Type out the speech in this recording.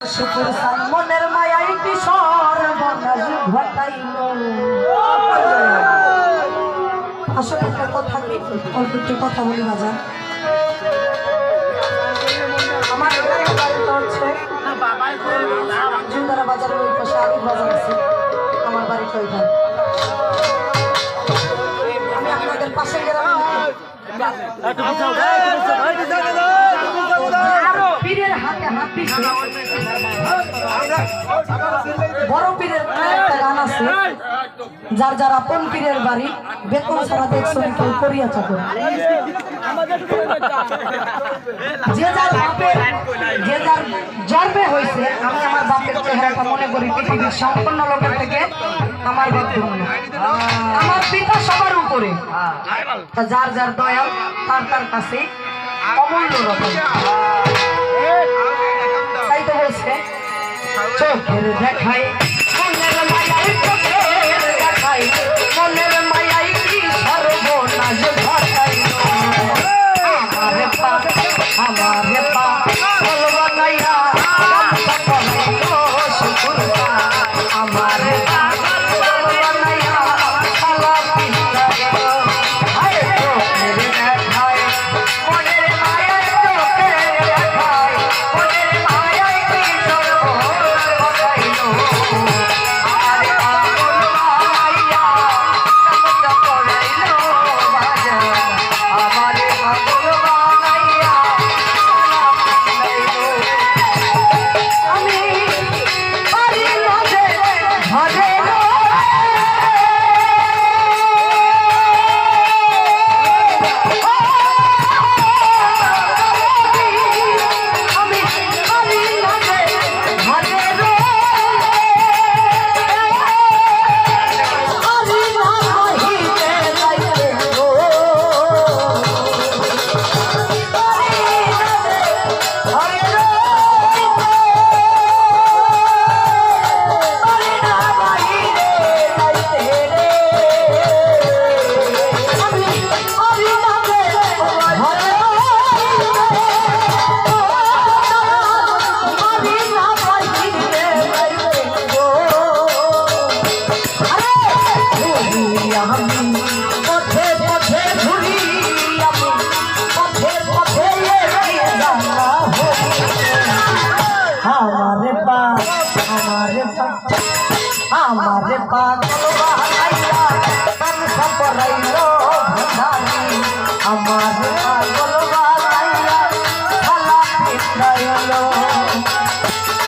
শুকুর সান মনের মায়াই কিশোর বনাজ ঘটাইল। আসলে একটা কথা কি অল্প একটু কথা বলি বাজার। আমার বাড়িটা হচ্ছে জুদারা বাজারের ওই পাশে আরিফ বাজার আছে, আমার বাড়িটা ওইখানে। আমি আপনাদের পাশে গেলাম পীরের হাতে হাত দিছে। বড় পীরের একটা গান আছে, যার যার আপন পীরের বাড়ি বেতন ছাড়া দেখছো কেউ করিয়া চাকর। যে যার বাপের যে যার জন্মে হয়েছে, আমি আমার বাপের চেহারাটা মনে করি পৃথিবীর সম্পন্ন লোকের থেকে আমার বাপ ধন্য। আমার পিতা সবার উপরে, যার যার দয়াল তার তার কাছে অমূল্য রতন। তাই তো বলছে চোখের দেখাই মনের মায়াই, চোখের দেখাই মনের মায়াই কি সর্বনাশ ঘটাইল। আমারে পা আমারে পা বলবা নাইয়া শুকুর আমারে পা বলবা নাইয়া সালা পিতাইল। হায় চোখের দেখাই মনের মায়াই, চোখের দেখাই মনের মায়াই কি সর্বনাশ ঘটাইল। আমারে পা বলবা নাইয়া সালা করাইল বাজার। আমারে পা বলবা নাইয়া সালা পিতাইল। আমি পারি না যে ঘরে আমি পারি না যে ঘরে পারি না কহিতে যাইতে গো। পারি না যে ঘরে পারি না বাহিরে যাইতে রে। আমি পারি না যে ঘরে পারি না বাহিরে যাইতে গো। আরে ঘুরি আমি পথে পথে ঘুরি, আমি পথে পথে জানা হই। আমারে পা আমারে পা আমারে পা বলবা নাইয়া কান সাপরাইল ভান্ডারি। আমারে পা বলবা নাইয়া সালা পিতাইল।